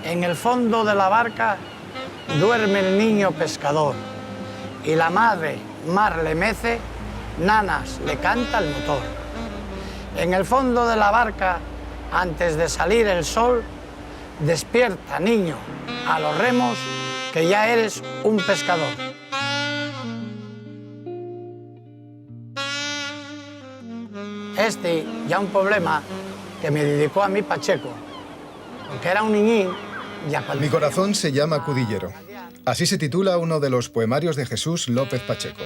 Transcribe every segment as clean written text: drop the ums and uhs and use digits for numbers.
En el fondo de la barca duerme el niño pescador y la madre mar le mece, nanas le canta el motor. En el fondo de la barca, antes de salir el sol, despierta, niño, a los remos, que ya eres un pescador. Este ya un problema que me dedicó a mí Pacheco, porque era un niñín. Mi corazón se llama Cudillero. Así se titula uno de los poemarios de Jesús López Pacheco.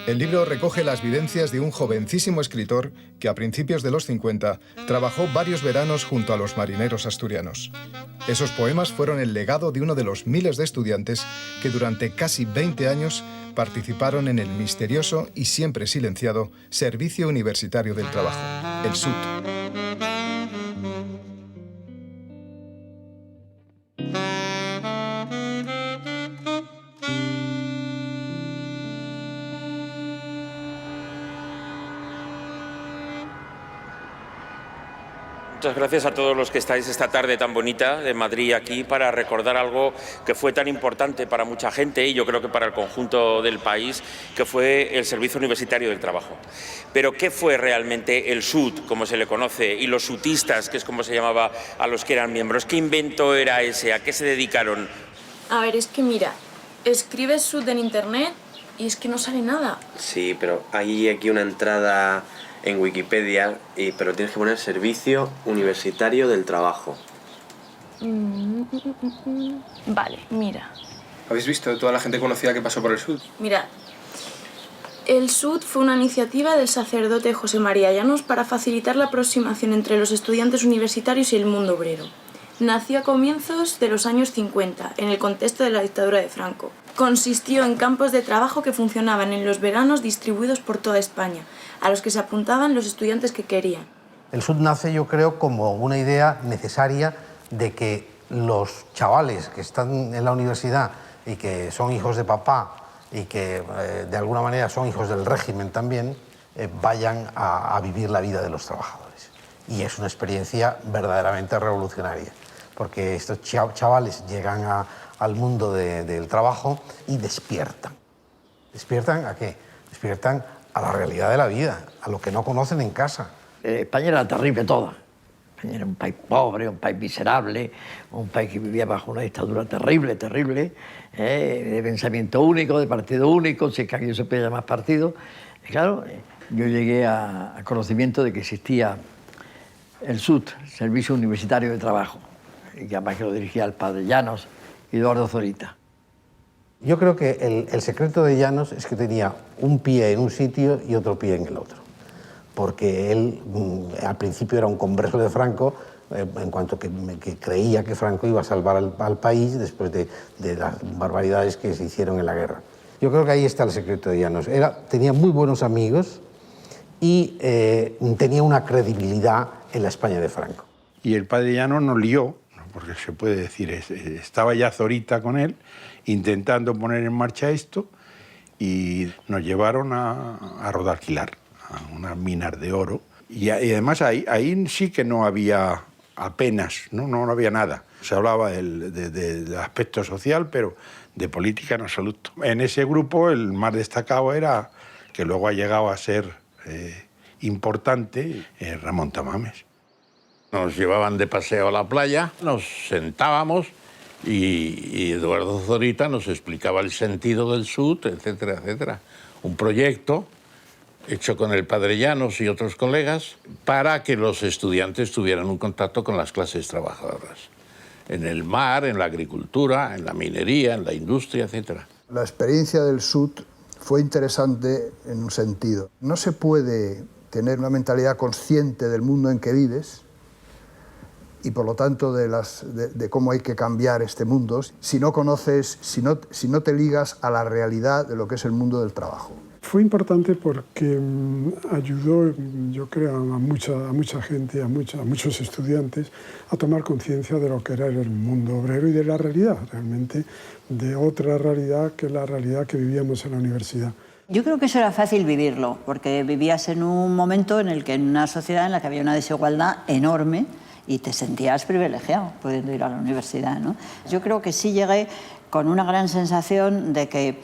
El libro recoge las vivencias de un jovencísimo escritor que a principios de los 50 trabajó varios veranos junto a los marineros asturianos. Esos poemas fueron el legado de uno de los miles de estudiantes que durante casi 20 años participaron en el misterioso y siempre silenciado Servicio Universitario del Trabajo, el SUT. Muchas gracias a todos los que estáis esta tarde tan bonita de Madrid aquí para recordar algo que fue tan importante para mucha gente y yo creo que para el conjunto del país, que fue el Servicio Universitario del Trabajo. Pero ¿qué fue realmente el SUT, como se le conoce, y los sutistas, que es como se llamaba a los que eran miembros? ¿Qué invento era ese? ¿A qué se dedicaron? A ver, es que mira, escribes SUT en internet y es que no sale nada. Sí, pero hay aquí una entrada en Wikipedia, pero tienes que poner Servicio Universitario del Trabajo. Vale, mira. ¿Habéis visto toda la gente conocida que pasó por el SUT? Mira, el SUT fue una iniciativa del sacerdote José María Llanos para facilitar la aproximación entre los estudiantes universitarios y el mundo obrero. Nació a comienzos de los años 50, en el contexto de la dictadura de Franco. Consistió en campos de trabajo que funcionaban en los veranos distribuidos por toda España, a los que se apuntaban los estudiantes que querían. El SUT nace, yo creo, como una idea necesaria de que los chavales que están en la universidad y que son hijos de papá y que de alguna manera son hijos del régimen también, vayan a vivir la vida de los trabajadores. Y es una experiencia verdaderamente revolucionaria, porque estos chavales llegan al mundo del trabajo y despiertan. ¿Despiertan a qué? Despiertan a la realidad de la vida, a lo que no conocen en casa. España era terrible toda. España era un país pobre, un país miserable, un país que vivía bajo una dictadura terrible, de pensamiento único, de partido único, si es que aquello se puede llamar partido. Y claro, yo llegué a conocimiento de que existía el SUT, Servicio Universitario de Trabajo, y que además que lo dirigía el padre Llanos y Eduardo Zorita. Yo creo que el secreto de Llanos es que tenía un pie en un sitio y otro pie en el otro. Porque él al principio era un converso de Franco, en cuanto que creía que Franco iba a salvar al país después de las barbaridades que se hicieron en la guerra. Yo creo que ahí está el secreto de Llanos. Tenía muy buenos amigos y tenía una credibilidad en la España de Franco. Y el padre Llanos nos lió, porque se puede decir, estaba ya Zorita con él, intentando poner en marcha esto, y nos llevaron a Rodalquilar, a unas minas de oro. Y además ahí sí que no había apenas, no había nada. Se hablaba del aspecto social, pero de política en absoluto. En ese grupo el más destacado era, que luego ha llegado a ser importante, Ramón Tamames. Nos llevaban de paseo a la playa, nos sentábamos y Eduardo Zorita nos explicaba el sentido del SUT, etcétera, etcétera. Un proyecto hecho con el padre Llanos y otros colegas para que los estudiantes tuvieran un contacto con las clases trabajadoras. En el mar, en la agricultura, en la minería, en la industria, etcétera. La experiencia del SUT fue interesante en un sentido. No se puede tener una mentalidad consciente del mundo en que vives y por lo tanto de cómo hay que cambiar este mundo si no conoces, si no te ligas a la realidad de lo que es el mundo del trabajo. Fue importante porque ayudó, yo creo, a mucha gente, a muchos estudiantes a tomar conciencia de lo que era el mundo obrero y de la realidad, realmente, de otra realidad que la realidad que vivíamos en la universidad. Yo creo que eso era fácil vivirlo, porque vivías en un momento en el que en una sociedad en la que había una desigualdad enorme y te sentías privilegiado pudiendo ir a la universidad, ¿no? Yo creo que sí llegué con una gran sensación de que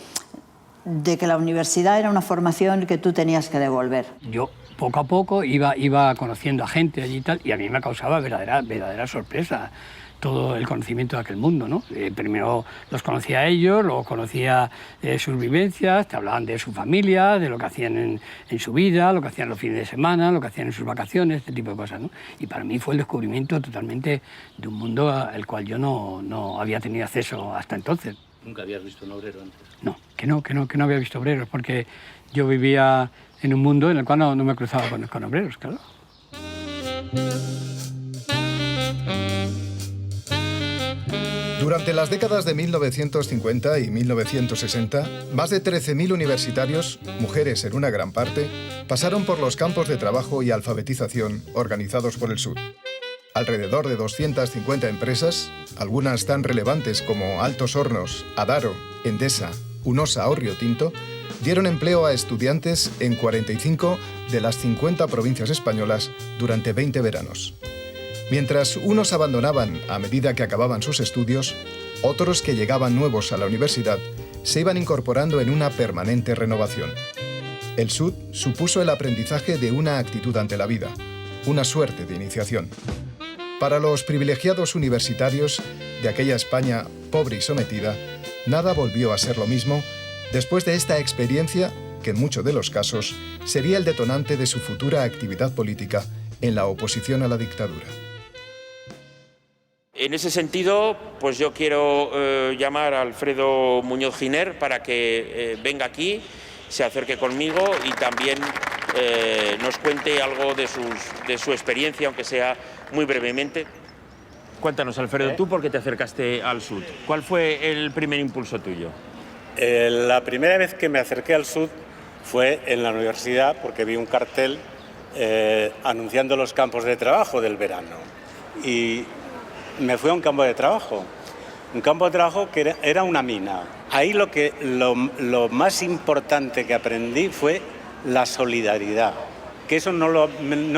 la universidad era una formación que tú tenías que devolver. Yo poco a poco iba conociendo a gente allí y tal, y a mí me causaba verdadera sorpresa todo el conocimiento de aquel mundo, ¿no? Primero los conocía a ellos, luego conocía sus vivencias, te hablaban de su familia, de lo que hacían en su vida, lo que hacían los fines de semana, lo que hacían en sus vacaciones, este tipo de cosas, ¿no? Y para mí fue el descubrimiento totalmente de un mundo al cual yo no había tenido acceso hasta entonces. ¿Nunca habías visto un obrero antes? No, que no había visto obreros, porque yo vivía en un mundo en el cual no me cruzaba con obreros, claro. Durante las décadas de 1950 y 1960, más de 13.000 universitarios, mujeres en una gran parte, pasaron por los campos de trabajo y alfabetización organizados por el SUD. Alrededor de 250 empresas, algunas tan relevantes como Altos Hornos, Adaro, Endesa, Unosa o Río Tinto, dieron empleo a estudiantes en 45 de las 50 provincias españolas durante 20 veranos. Mientras unos abandonaban a medida que acababan sus estudios, otros que llegaban nuevos a la universidad se iban incorporando en una permanente renovación. El SUD supuso el aprendizaje de una actitud ante la vida, una suerte de iniciación. Para los privilegiados universitarios de aquella España pobre y sometida, nada volvió a ser lo mismo después de esta experiencia que en muchos de los casos sería el detonante de su futura actividad política en la oposición a la dictadura. En ese sentido, pues yo quiero llamar a Alfredo Muñoz Giner para que venga aquí, se acerque conmigo y también nos cuente algo de su experiencia, aunque sea muy brevemente. Cuéntanos, Alfredo, ¿tú por qué te acercaste al SUD? ¿Cuál fue el primer impulso tuyo? La primera vez que me acerqué al SUD fue en la universidad porque vi un cartel anunciando los campos de trabajo del verano. Y me fui a un campo de trabajo que era una mina. Ahí lo más importante que aprendí fue la solidaridad, que eso no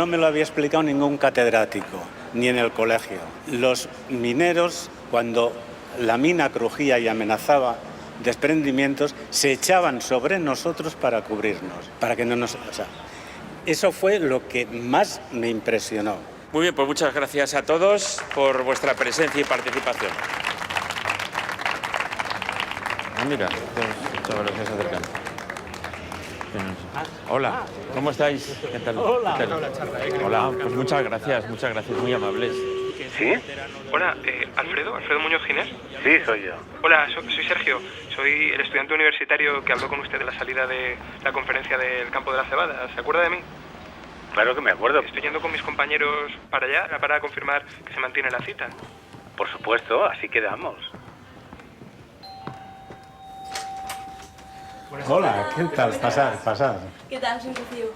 me lo había explicado ningún catedrático, ni en el colegio. Los mineros, cuando la mina crujía y amenazaba desprendimientos, se echaban sobre nosotros para cubrirnos, para que no nos... O sea, eso fue lo que más me impresionó. Muy bien, pues muchas gracias a todos por vuestra presencia y participación. Mira, los chavales que se acercan. Hola, ¿cómo estáis? ¿Qué tal? Hola. ¿Qué tal? Hola, pues muchas gracias, muy amables. ¿Sí? Hola, ¿Alfredo Muñoz Giner? Sí, soy yo. Hola, soy Sergio, soy el estudiante universitario que habló con usted de la salida de la conferencia del campo de la cebada. ¿Se acuerda de mí? Claro que me acuerdo. Estoy yendo con mis compañeros para allá para confirmar que se mantiene la cita. Por supuesto, así quedamos. Hola, ¿qué tal? Pasad. ¿Qué tal? Soy Rocío.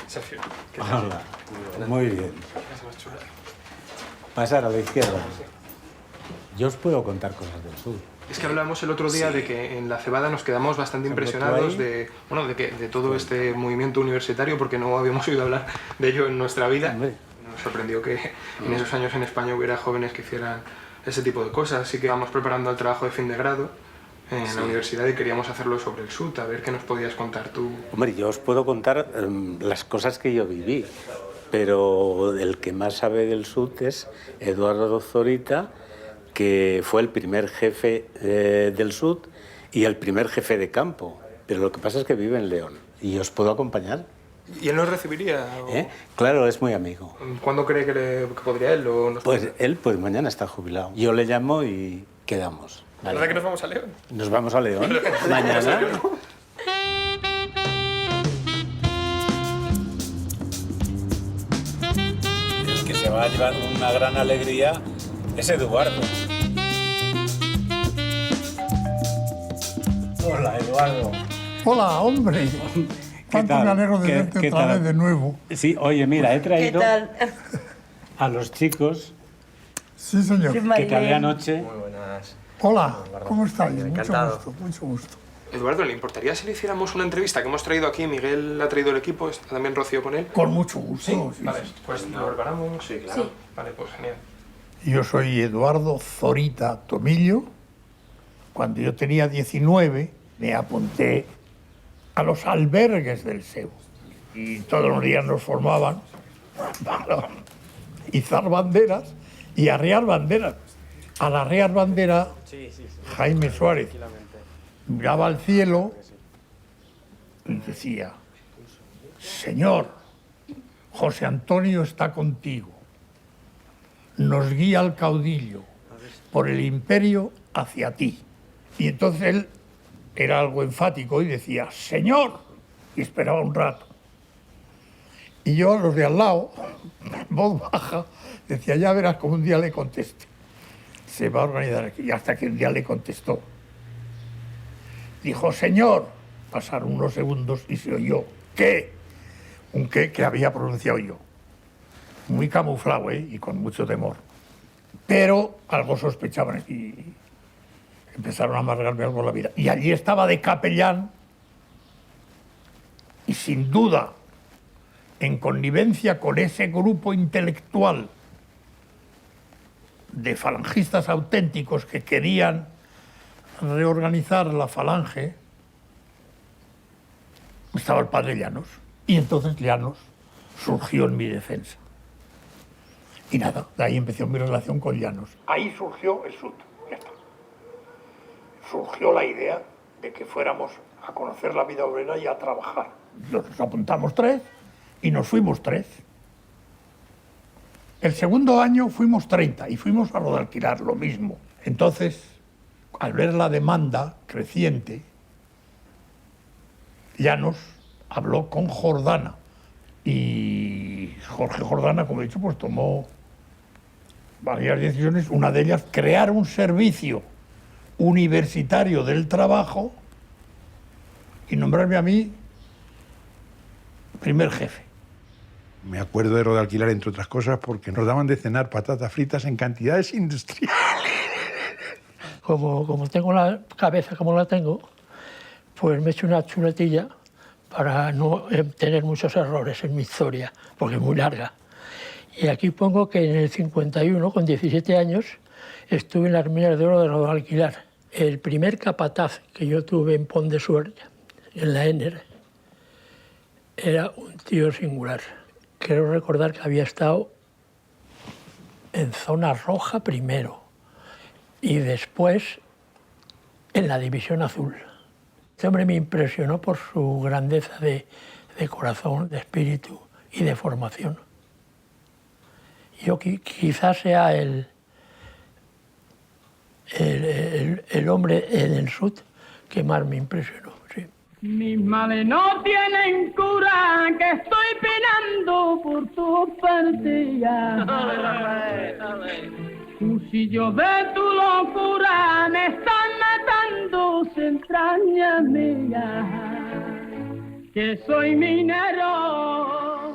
Sergio, ¿qué tal? Hola, muy bien. Pasar a la izquierda. Yo os puedo contar cosas del sur. Es que hablábamos el otro día de que en la cebada nos quedamos bastante impresionados de todo este movimiento universitario, porque no habíamos oído hablar de ello en nuestra vida. Nos sorprendió que en esos años en España hubiera jóvenes que hicieran ese tipo de cosas, así que vamos preparando el trabajo de fin de grado en la universidad y queríamos hacerlo sobre el SUD, a ver qué nos podías contar tú. Hombre, yo os puedo contar las cosas que yo viví, pero el que más sabe del SUD es Eduardo Zorita, que fue el primer jefe del SUD y el primer jefe de campo, pero lo que pasa es que vive en León y os puedo acompañar. ¿Y él nos recibiría? Claro, es muy amigo. ¿Cuándo cree que podría él? Él mañana está jubilado. Yo le llamo y quedamos. ¿Vale? ¿Verdad que nos vamos a León? Nos vamos a León mañana. El que se va a llevar una gran alegría es Eduardo. Hola, Eduardo. Hola, hombre. Tanto me alegro de verte otra vez de nuevo. Sí, oye, mira, he traído ¿Qué tal? a los chicos Sí, señor. que te hablé anoche. Muy buenas. Hola, ¿cómo estáis? Mucho Encantado. gusto, mucho gusto. Eduardo, ¿le importaría si le hiciéramos una entrevista que hemos traído aquí? Miguel ha traído el equipo, está también Rocío con él. Con mucho gusto. Sí, vale, pues lo preparamos. Sí, claro. Sí. Vale, pues genial. Yo soy Eduardo Zorita Tomillo. Cuando yo tenía 19, me apunté a los albergues del SEU. Y todos los días nos formaban para izar banderas y arrear banderas. Al arrear bandera, Jaime Suárez miraba al cielo y decía: Señor, José Antonio está contigo. Nos guía el caudillo por el imperio hacia ti. Y entonces él era algo enfático y decía: Señor, y esperaba un rato. Y yo, a los de al lado, en voz baja, decía: ya verás cómo un día le conteste. Se va a organizar aquí. Y hasta que un día le contestó. Dijo: Señor. Pasaron unos segundos y se oyó ¿qué? Un qué que había pronunciado yo. Muy camuflado, y con mucho temor. Pero algo sospechaban y empezaron a amargarme algo la vida. Y allí estaba de capellán y sin duda en connivencia con ese grupo intelectual de falangistas auténticos que querían reorganizar la falange, estaba el padre Llanos. Y entonces Llanos surgió en mi defensa. Y nada, de ahí empezó mi relación con Llanos. Ahí surgió el SUT, ya está. Surgió la idea de que fuéramos a conocer la vida obrera y a trabajar. Nos apuntamos 3 y nos fuimos 3. El segundo año fuimos 30 y fuimos a Rodalquilar, lo mismo. Entonces, al ver la demanda creciente, Llanos habló con Jordana y Jorge Jordana, como he dicho, pues tomó varias decisiones. Una de ellas, crear un servicio universitario del trabajo y nombrarme a mí primer jefe. Me acuerdo de Rodalquilar, entre otras cosas, porque nos daban de cenar patatas fritas en cantidades industriales. Como tengo la cabeza como la tengo, pues me he hecho una chuletilla para no tener muchos errores en mi historia, porque es muy larga. Y aquí pongo que en el 51, con 17 años, estuve en las minas de oro de Rodalquilar. El primer capataz que yo tuve en Pont de Suert, en la ENER, era un tío singular. Quiero recordar que había estado en zona roja primero y después en la división azul. Este hombre me impresionó por su grandeza de corazón, de espíritu y de formación. Yo quizás sea el hombre en el SUT que más me impresionó. Sí. Mis males no tienen cura, que estoy penando por tu partida. Cuchillos de tu locura me están matando, se entraña mía, que soy minero.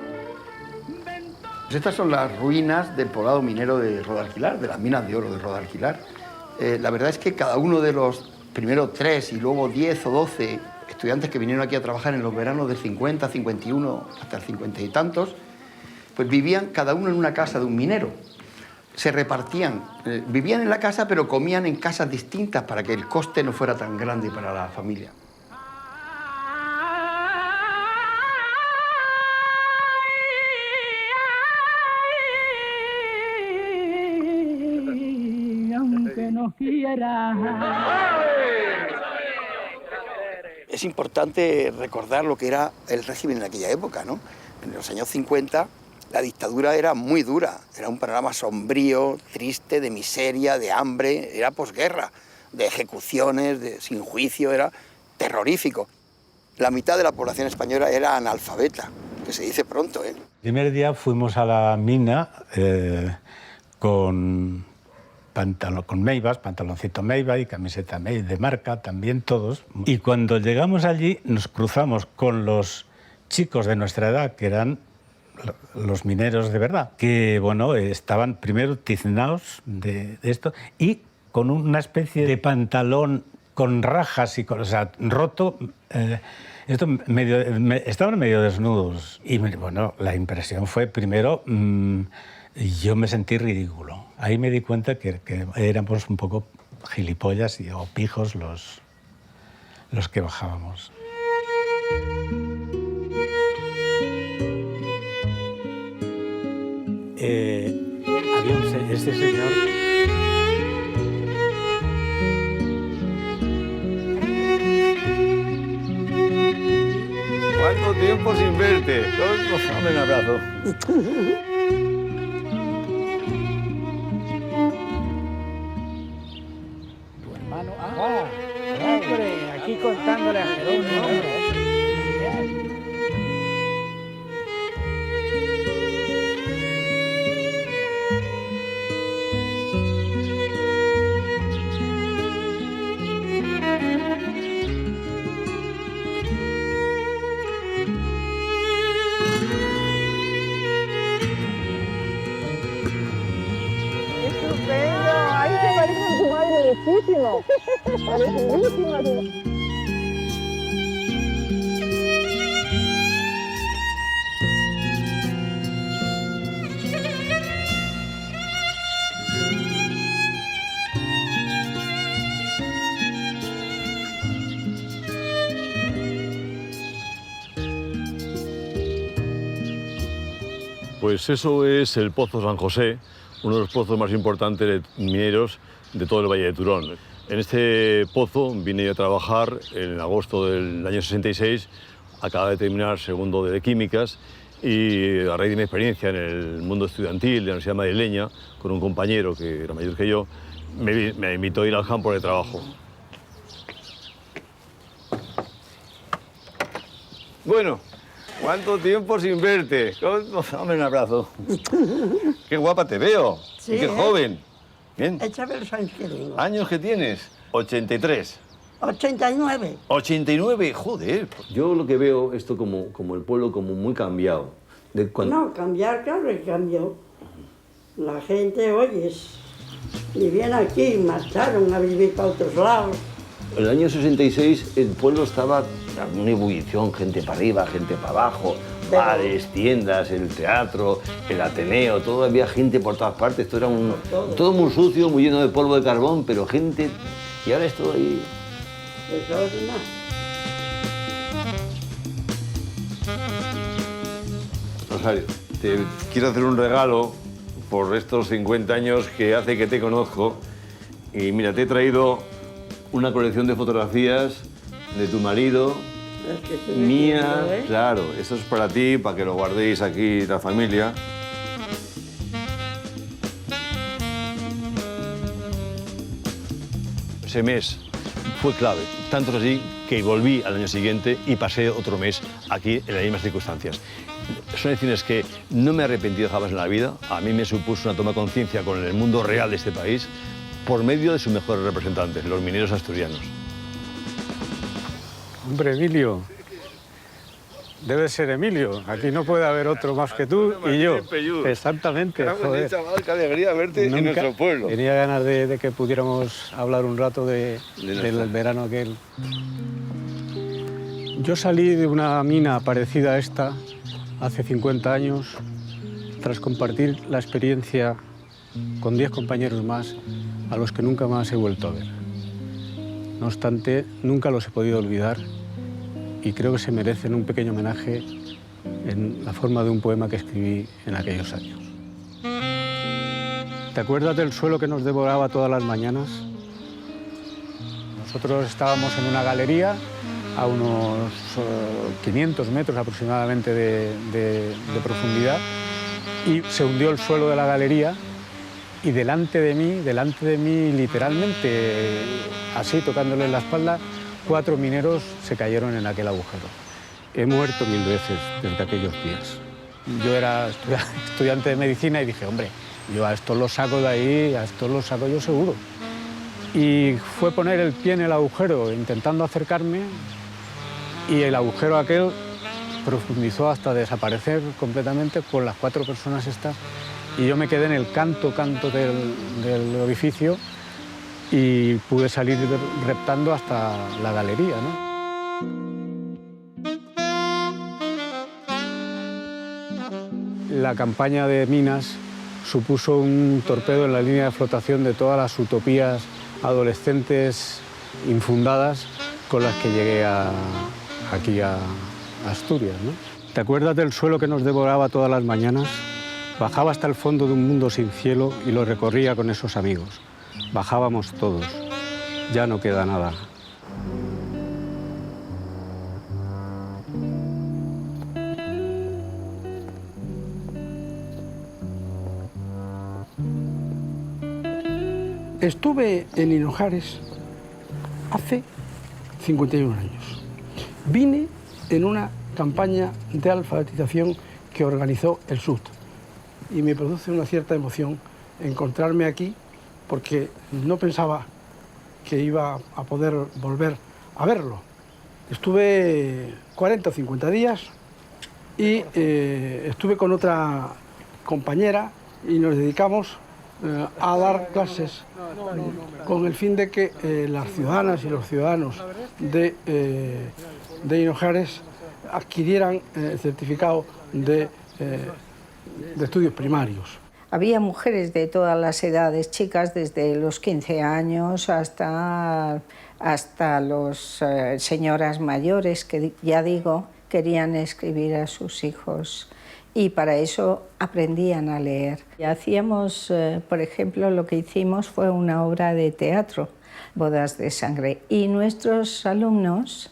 Estas son las ruinas del poblado minero de Rodalquilar, de las minas de oro de Rodalquilar. La verdad es que cada uno de los primero 3 y luego 10 o 12 estudiantes que vinieron aquí a trabajar en los veranos del 50, 51 hasta el 50 y tantos, pues vivían cada uno en una casa de un minero. Se repartían, vivían en la casa pero comían en casas distintas para que el coste no fuera tan grande para la familia. Aunque no quiera. Es importante recordar lo que era el régimen en aquella época, ¿no? En los años 50 la dictadura era muy dura, era un panorama sombrío, triste, de miseria, de hambre, era posguerra, de ejecuciones, sin juicio, era terrorífico. La mitad de la población española era analfabeta, que se dice pronto, ¿eh? El primer día fuimos a la mina con pantalón con Maybach, pantaloncito Maybach y camiseta Maybach de marca, también todos. Y cuando llegamos allí nos cruzamos con los chicos de nuestra edad, que eran los mineros de verdad, que bueno, estaban primero tiznados de esto y con una especie de pantalón con rajas y con, o sea, roto. Estaban medio desnudos. Y bueno, la impresión fue primero, yo me sentí ridículo. Ahí me di cuenta que éramos un poco gilipollas o pijos los que bajábamos. Había este señor. ¿Cuánto tiempo sin verte? Dame un abrazo. Tu hermano. Hombre, aquí contándole a Jerónimo. Parecidísimo. Parecidísimo. Pues eso es el Pozo San José, uno de los pozos más importantes mineros de todo el Valle de Turón. En este pozo vine yo a trabajar en agosto del año 66, acababa de terminar segundo de Químicas y a raíz de mi experiencia en el mundo estudiantil de la Universidad Madrileña, con un compañero que era mayor que yo, me invitó a ir al campo de trabajo. Bueno, ¿cuánto tiempo sin verte? Dame un abrazo. Qué guapa te veo. Sí, y qué joven. Bien. Échame los años que tengo. ¿Años que tienes? 83. 89. 89, joder. Yo lo que veo esto como el pueblo como muy cambiado. No, cambiar, claro que cambió. La gente, oye, vivían aquí, marcharon a vivir para otros lados. En el año 66 el pueblo estaba en una ebullición, gente para arriba, gente para abajo, bares, tiendas, el teatro, el Ateneo, todo, había gente por todas partes, esto era todo muy sucio, muy lleno de polvo de carbón, pero gente, y ahora es todo ahí. Eso es nada. Rosario, te quiero hacer un regalo por estos 50 años que hace que te conozco, y mira, te he traído una colección de fotografías de tu marido, mía, claro, esto es para ti, para que lo guardéis aquí la familia. Ese mes fue clave, tanto es así que volví al año siguiente y pasé otro mes aquí en las mismas circunstancias. Son lecciones que no me he arrepentido jamás en la vida, a mí me supuso una toma de conciencia con el mundo real de este país, por medio de sus mejores representantes, los mineros asturianos. Hombre, Emilio. Debe ser Emilio. Aquí no puede haber otro más que tú y yo. Exactamente. Joder. Chaval, qué alegría verte en nuestro pueblo. Tenía ganas de que pudiéramos hablar un rato del verano aquel. Yo salí de una mina parecida a esta hace 50 años, tras compartir la experiencia con 10 compañeros más, a los que nunca más he vuelto a ver. No obstante, nunca los he podido olvidar y creo que se merecen un pequeño homenaje en la forma de un poema que escribí en aquellos años. ¿Te acuerdas del suelo que nos devoraba todas las mañanas? Nosotros estábamos en una galería a unos 500 metros aproximadamente de profundidad y se hundió el suelo de la galería. Y delante de mí, literalmente, así, tocándole la espalda, 4 mineros se cayeron en aquel agujero. He muerto 1000 veces desde aquellos días. Yo era estudiante de medicina y dije, hombre, Yo a estos los saco de ahí, a estos los saco yo seguro. Y fue poner el pie en el agujero intentando acercarme y el agujero aquel profundizó hasta desaparecer completamente con las 4 personas estas y yo me quedé en el canto del orificio y pude salir reptando hasta la galería, ¿no? La campaña de minas supuso un torpedo en la línea de flotación de todas las utopías adolescentes infundadas con las que llegué aquí a Asturias, ¿no? ¿Te acuerdas del suelo que nos devoraba todas las mañanas? Bajaba hasta el fondo de un mundo sin cielo y lo recorría con esos amigos. Bajábamos todos. Ya no queda nada. Estuve en Hinojares hace 51 años. Vine en una campaña de alfabetización que organizó el SUT y me produce una cierta emoción encontrarme aquí porque no pensaba que iba a poder volver a verlo. Estuve 40 o 50 días y estuve con otra compañera y nos dedicamos a dar clases con el fin de que las ciudadanas y los ciudadanos de Hinojares adquirieran el certificado de estudios primarios. Había mujeres de todas las edades, chicas desde los 15 años hasta los señoras mayores que, ya digo, querían escribir a sus hijos y para eso aprendían a leer. Y hacíamos, por ejemplo, lo que hicimos fue una obra de teatro, Bodas de Sangre, y nuestros alumnos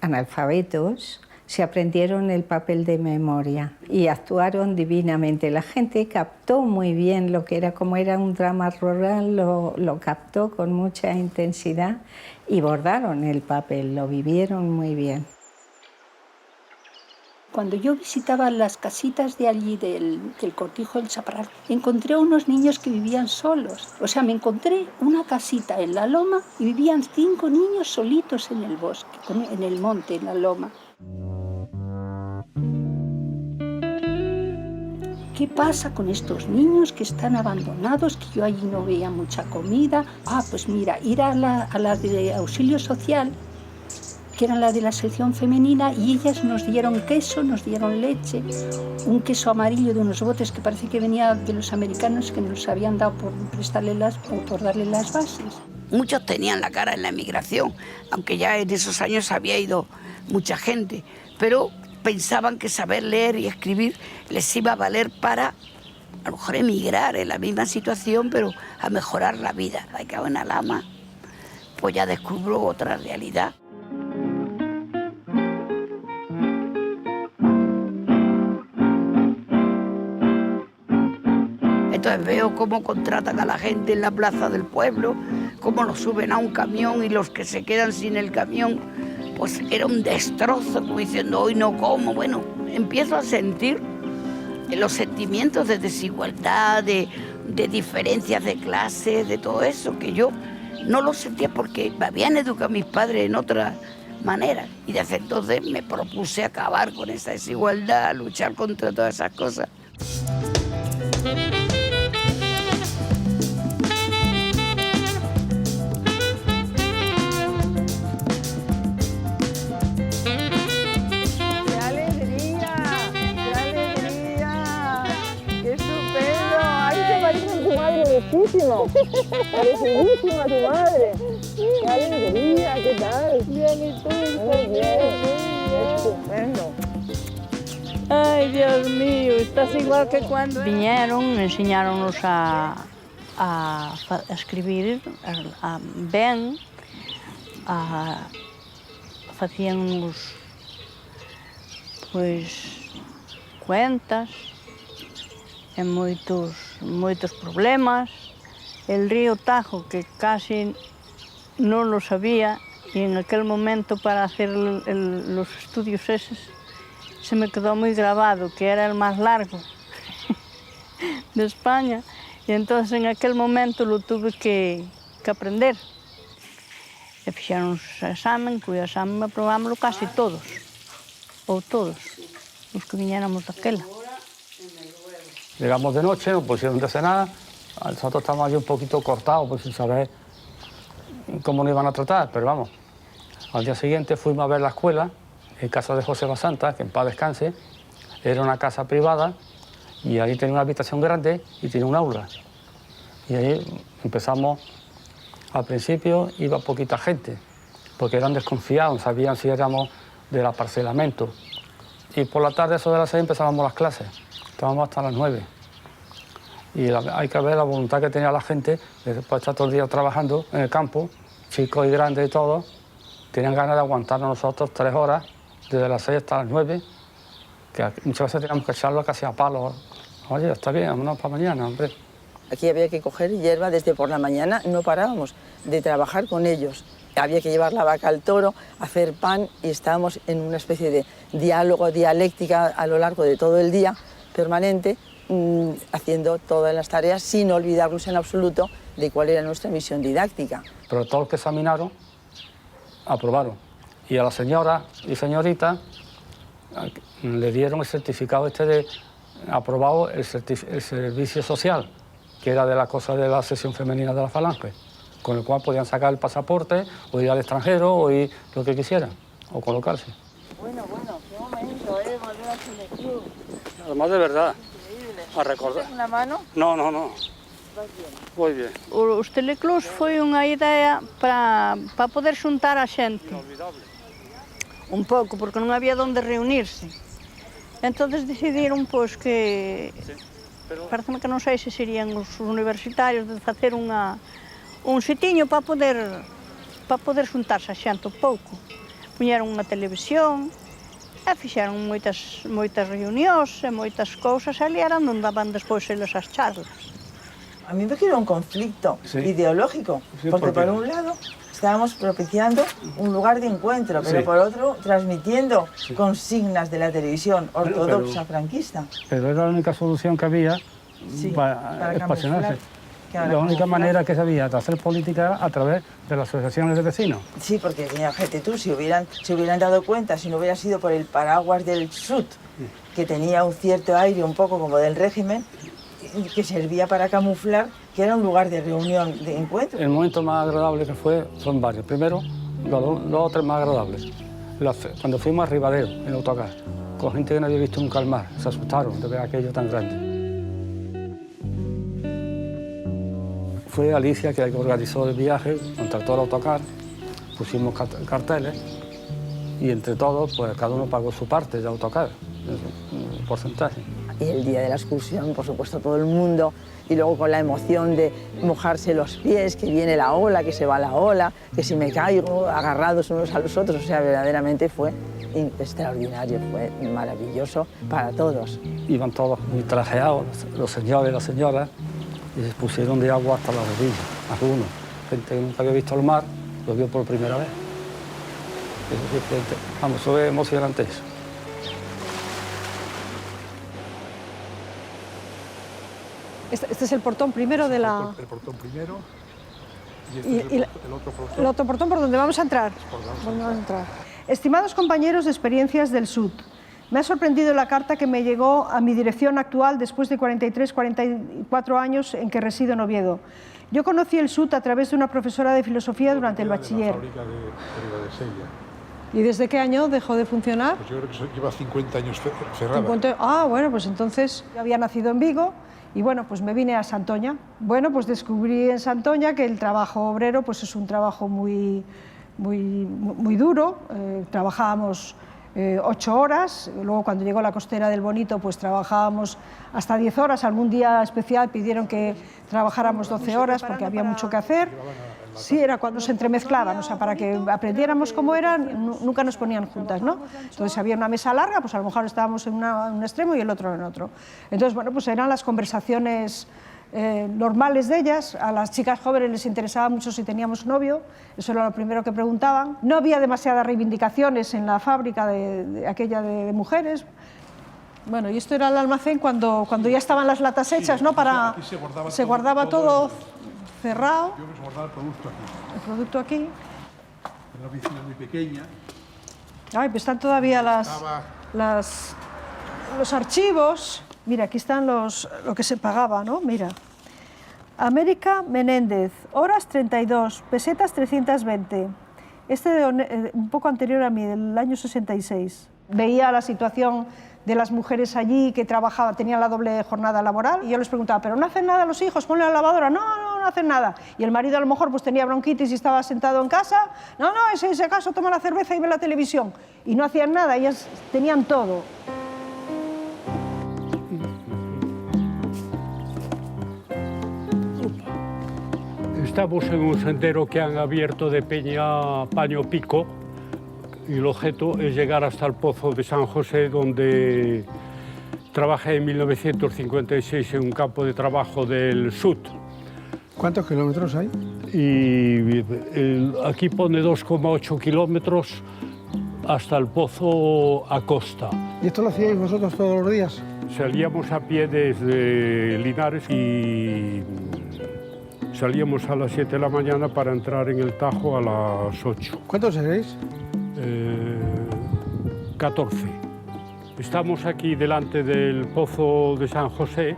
analfabetos se aprendieron el papel de memoria y actuaron divinamente. La gente captó muy bien lo que era, como era un drama rural, lo captó con mucha intensidad y bordaron el papel, lo vivieron muy bien. Cuando yo visitaba las casitas de allí del Cortijo del Chaparral, encontré a unos niños que vivían solos. O sea, me encontré una casita en la loma y vivían 5 niños solitos en el bosque, en el monte, en la loma. ¿Qué pasa con estos niños que están abandonados, que yo allí no veía mucha comida? Ah, pues mira, ir a la de auxilio social, que eran la de la sección femenina, y ellas nos dieron queso, nos dieron leche, un queso amarillo de unos botes que parece que venía de los americanos, que nos los habían dado por darle las bases. Muchos tenían la cara en la emigración, aunque ya en esos años había ido mucha gente, pero pensaban que saber leer y escribir les iba a valer para, a lo mejor, emigrar en la misma situación, pero a mejorar la vida. Ahí cago en la lama, pues ya descubro otra realidad. Entonces veo cómo contratan a la gente en la plaza del pueblo, cómo los suben a un camión y los que se quedan sin el camión, pues era un destrozo, como diciendo, hoy no como. Bueno, empiezo a sentir los sentimientos de desigualdad, de diferencias de clase, de todo eso, que yo no lo sentía porque me habían educado mis padres en otra manera. Y desde entonces me propuse acabar con esa desigualdad, luchar contra todas esas cosas. Muchísimo, parecidísima tu madre. ¡Qué alegría! ¿Qué tal? Bien, ¿y tú? Muy bien, estupendo. Ay, Dios mío, estás igual que cuando... Vinieron, enseñaronnos a escribir ben, facíamos pues cuentas en moitos problemas. El río Tajo, que casi no lo sabía, y en aquel momento para hacer los estudios esos se me quedó muy grabado, que era el más largo de España. Y entonces en aquel momento lo tuve que aprender. E fixeron un examen, cuyo examen aprobámoslo casi todos, ou todos, os que viñéramos daquela. Llegamos de noche, nos pusieron de cenar, nosotros estábamos allí un poquito cortados, pues sin saber cómo nos iban a tratar, pero vamos. Al día siguiente fuimos a ver la escuela, en casa de José Basanta, que en paz descanse. Era una casa privada y ahí tenía una habitación grande y tenía un aula. Y ahí empezamos, al principio iba poquita gente, porque eran desconfiados, no sabían si éramos del aparcelamiento. Y por la tarde, eso de las 6, empezábamos las clases. Estábamos hasta las 9. Y hay que ver la voluntad que tenía la gente, después de estar todo el día trabajando en el campo, chicos y grandes y todos, tenían ganas de aguantarnos nosotros 3 horas, desde las 6 hasta las 9, que muchas veces teníamos que echarlo casi a palos. Oye, está bien, vámonos para mañana, hombre. Aquí había que coger hierba desde por la mañana, no parábamos de trabajar con ellos. Había que llevar la vaca al toro, hacer pan y estábamos en una especie de diálogo, dialéctica a lo largo de todo el día, permanente, haciendo todas las tareas sin olvidarnos en absoluto de cuál era nuestra misión didáctica. Pero todos los que examinaron, aprobaron. Y a la señora y señorita le dieron el certificado de aprobado el servicio social, que era de la cosa de la sección femenina de la Falange, con el cual podían sacar el pasaporte, o ir al extranjero, o ir lo que quisieran, o colocarse. Bueno, qué momento, volver a Teleclub. Además, de verdad, a recordar. ¿Tienes una mano? No. Vas bien. Muy bien. Os teleclubs foi unha idea para poder xuntar a xente. Un pouco, porque non había onde reunirse. Entonces decidiron, pois, que... Pareceme que non sei se serían os universitarios de facer un sitiño para poder xuntarse a xente un pouco. Puñeron unha televisión e fixeron moitas reunións e moitas cousas ali eran onde daban despois eles as charlas. A mí me quiero un conflicto ideológico, porque por un lado estábamos propiciando un lugar de encuentro, pero por otro transmitiendo consignas de la televisión ortodoxa franquista. Pero era la única solución que había para expansionarse. La única manera que se había de hacer política a través de las asociaciones de vecinos. Sí, porque, fíjate tú, si hubieran dado cuenta, si no hubiera sido por el paraguas del SUT, que tenía un cierto aire un poco como del régimen, que servía para camuflar que era un lugar de reunión, de encuentro. El momento más agradable que son varios. Primero, los otros más agradables. Cuando fuimos a Ribadeo, en el autocar, con gente que no había visto nunca el mar, se asustaron de ver aquello tan grande. Fue Alicia que organizó el viaje, contrató el autocar, pusimos carteles y entre todos, pues cada uno pagó su parte de autocar, un porcentaje. Y el día de la excursión, por supuesto, todo el mundo, y luego con la emoción de mojarse los pies, que viene la ola, que se va la ola, que si me caigo, agarrados unos a los otros, o sea, verdaderamente fue extraordinario, fue maravilloso para todos. Iban todos muy trajeados, los señores y las señoras, y se pusieron de agua hasta las rodillas, algunos. Gente que nunca había visto el mar, lo vio por primera vez. Vamos, fue emocionante eso. Este es el portón primero de la... El portón primero y este es el otro portón. El otro portón por donde vamos a entrar. Estimados compañeros de Experiencias del Sud, me ha sorprendido la carta que me llegó a mi dirección actual después de 44 años en que resido en Oviedo. Yo conocí el Sud a través de una profesora de filosofía durante el bachiller. La fábrica de Sella. ¿Y desde qué año dejó de funcionar? Pues yo creo que lleva 50 años cerrada. Ah, bueno, pues entonces yo había nacido en Vigo y bueno, pues me vine a Santoña. Bueno, pues descubrí en Santoña que el trabajo obrero pues es un trabajo muy duro. Trabajábamos 8 horas, luego cuando llegó la costera del Bonito pues trabajábamos hasta 10 horas, algún día especial pidieron que trabajáramos 12 horas porque había mucho que hacer. Sí, era cuando se entremezclaban, o sea, para que aprendiéramos cómo eran, nunca nos ponían juntas, ¿no? Entonces había una mesa larga, pues a lo mejor estábamos en un extremo y el otro en otro. Entonces, bueno, pues eran las conversaciones normales de ellas. A las chicas jóvenes les interesaba mucho si teníamos novio, eso era lo primero que preguntaban. No había demasiadas reivindicaciones en la fábrica aquella de mujeres. Bueno, y esto era el almacén cuando ya estaban las latas hechas, ¿no? Para, se guardaba todo cerrado. Yo me guardaba el producto aquí. El producto aquí. Una oficina muy pequeña. Ay, pues están todavía los archivos. Mira, aquí están lo que se pagaba, ¿no? Mira. América Menéndez, horas 32, pesetas 320. Un poco anterior a mí, del año 66. Veía la situación de las mujeres allí que trabajaban, tenían la doble jornada laboral, y yo les preguntaba, ¿pero no hacen nada los hijos? ¿Ponle la lavadora? No hacen nada. Y el marido a lo mejor pues tenía bronquitis y estaba sentado en casa. No, en ese caso toma la cerveza y ve la televisión. Y no hacían nada, ellas tenían todo. Estamos en un sendero que han abierto de Peña Paño Pico y el objeto es llegar hasta el Pozo de San José, donde trabajé en 1956 en un campo de trabajo del SUT. ¿Cuántos kilómetros hay? Y aquí pone 2,8 kilómetros hasta el Pozo a costa. ¿Y esto lo hacíais vosotros todos los días? Salíamos a pie desde Linares y salíamos a las 7 de la mañana para entrar en el Tajo a las 8. ¿Cuántos seréis? 14. Estamos aquí delante del Pozo de San José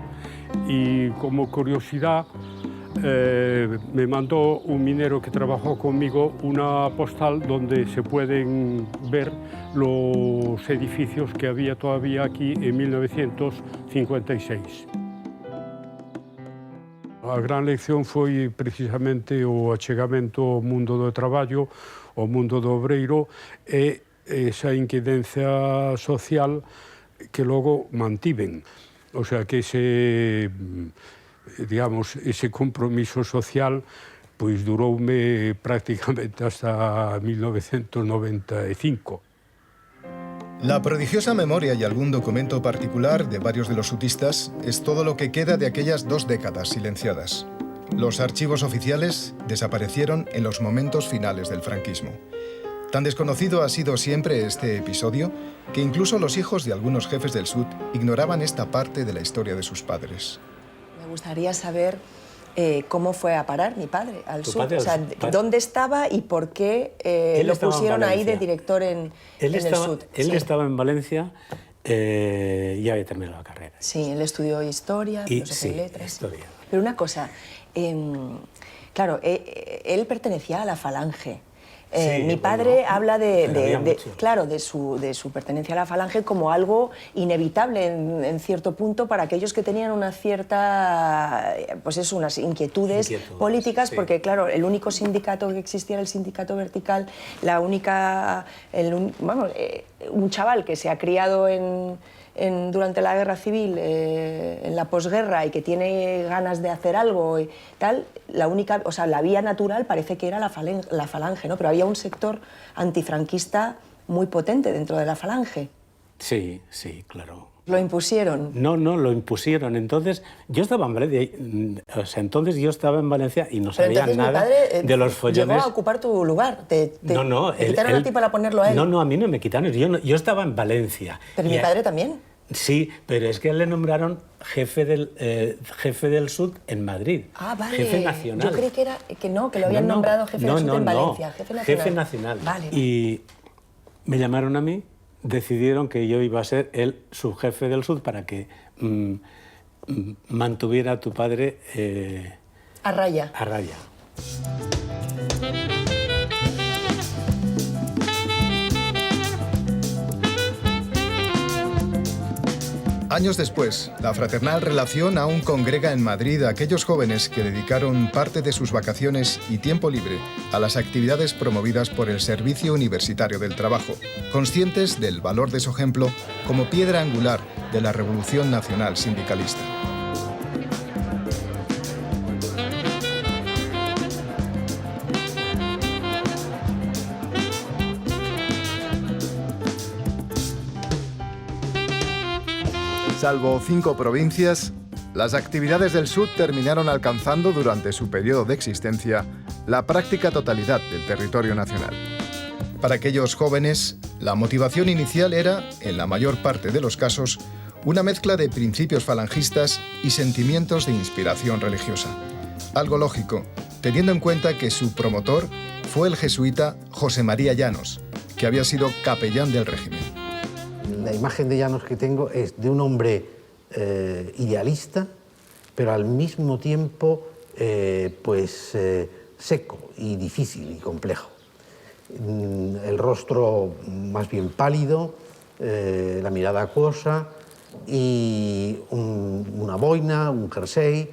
y como curiosidad me mandó un minero que trabajó conmigo una postal donde se pueden ver los edificios que había todavía aquí en 1956. A gran lección foi precisamente o achegamento ao mundo do traballo, ao mundo do obreiro e esa incidencia social que logo mantiven. O sea, que ese compromiso social pois duroume prácticamente hasta 1995. La prodigiosa memoria y algún documento particular de varios de los sutistas es todo lo que queda de aquellas 2 décadas silenciadas. Los archivos oficiales desaparecieron en los momentos finales del franquismo. Tan desconocido ha sido siempre este episodio que incluso los hijos de algunos jefes del SUT ignoraban esta parte de la historia de sus padres. Me gustaría saber cómo fue a parar mi padre al SUT, o sea, padre. dónde estaba y por qué lo pusieron ahí de director en el SUT. Él estaba en Valencia y había terminado la carrera. Sí, él estudió historia, filosofía y letras. Historia. Pero una cosa, claro, él pertenecía a la Falange. Mi padre habla de su pertenencia a la Falange como algo inevitable en cierto punto para aquellos que tenían una cierta, pues eso, unas inquietudes políticas, sí. Porque claro, el único sindicato que existía era el sindicato vertical, un chaval que se ha criado durante la guerra civil, en la posguerra y que tiene ganas de hacer algo y tal, la vía natural parece que era la Falange, ¿no? Pero había un sector antifranquista muy potente dentro de la Falange. Sí, claro. ¿Lo impusieron? No, lo impusieron. Entonces, yo estaba en Valencia, y no sabía nada de los follones. Llegó a ocupar tu lugar. Te quitaron a ti para ponerlo a él. No, a mí no me quitaron. Yo estaba en Valencia. ¿Pero mi padre también? Sí, pero es que le nombraron jefe del SUT en Madrid. Ah, vale. Jefe nacional. Yo creí que lo habían nombrado jefe del SUT en Valencia. Jefe nacional. Vale. Y me llamaron a mí. Decidieron que yo iba a ser el subjefe del SUD para que mantuviera a tu padre a raya. Años después, la fraternal relación aún congrega en Madrid a aquellos jóvenes que dedicaron parte de sus vacaciones y tiempo libre a las actividades promovidas por el Servicio Universitario del Trabajo, conscientes del valor de su ejemplo como piedra angular de la Revolución Nacional Sindicalista. Salvo 5 provincias, las actividades del SUT terminaron alcanzando durante su periodo de existencia la práctica totalidad del territorio nacional. Para aquellos jóvenes, la motivación inicial era, en la mayor parte de los casos, Una mezcla de principios falangistas y sentimientos de inspiración religiosa. Algo lógico, teniendo en cuenta que su promotor fue el jesuita José María Llanos, que había sido capellán del régimen. La imagen de Llanos que tengo es de un hombre idealista, pero al mismo tiempo seco y difícil y complejo. El rostro más bien pálido, la mirada acuosa y una boina, un jersey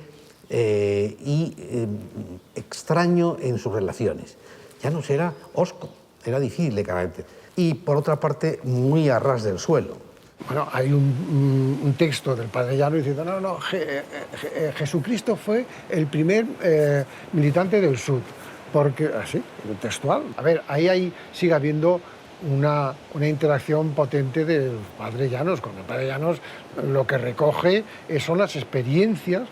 extraño en sus relaciones. Llanos era hosco, era difícil de carácter y por otra parte muy a ras del suelo. Bueno, hay un texto del padre Llanos diciendo Jesucristo fue el primer militante del Sud, porque así, textual. A ver, ahí sigue habiendo una interacción potente del padre Llanos. Con el padre Llanos lo que recoge son las experiencias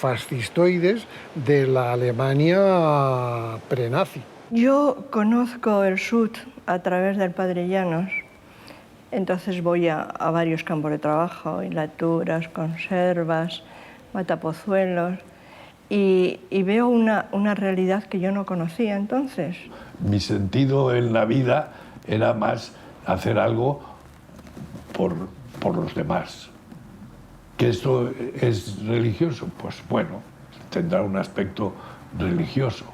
fascistoides de la Alemania prenazi. Yo conozco el Sud a través del padre Llanos. Entonces voy a varios campos de trabajo, hilaturas, conservas, matapozuelos, y veo una realidad que yo no conocía entonces. Mi sentido en la vida era más hacer algo por los demás. ¿Que esto es religioso? Pues bueno, tendrá un aspecto religioso.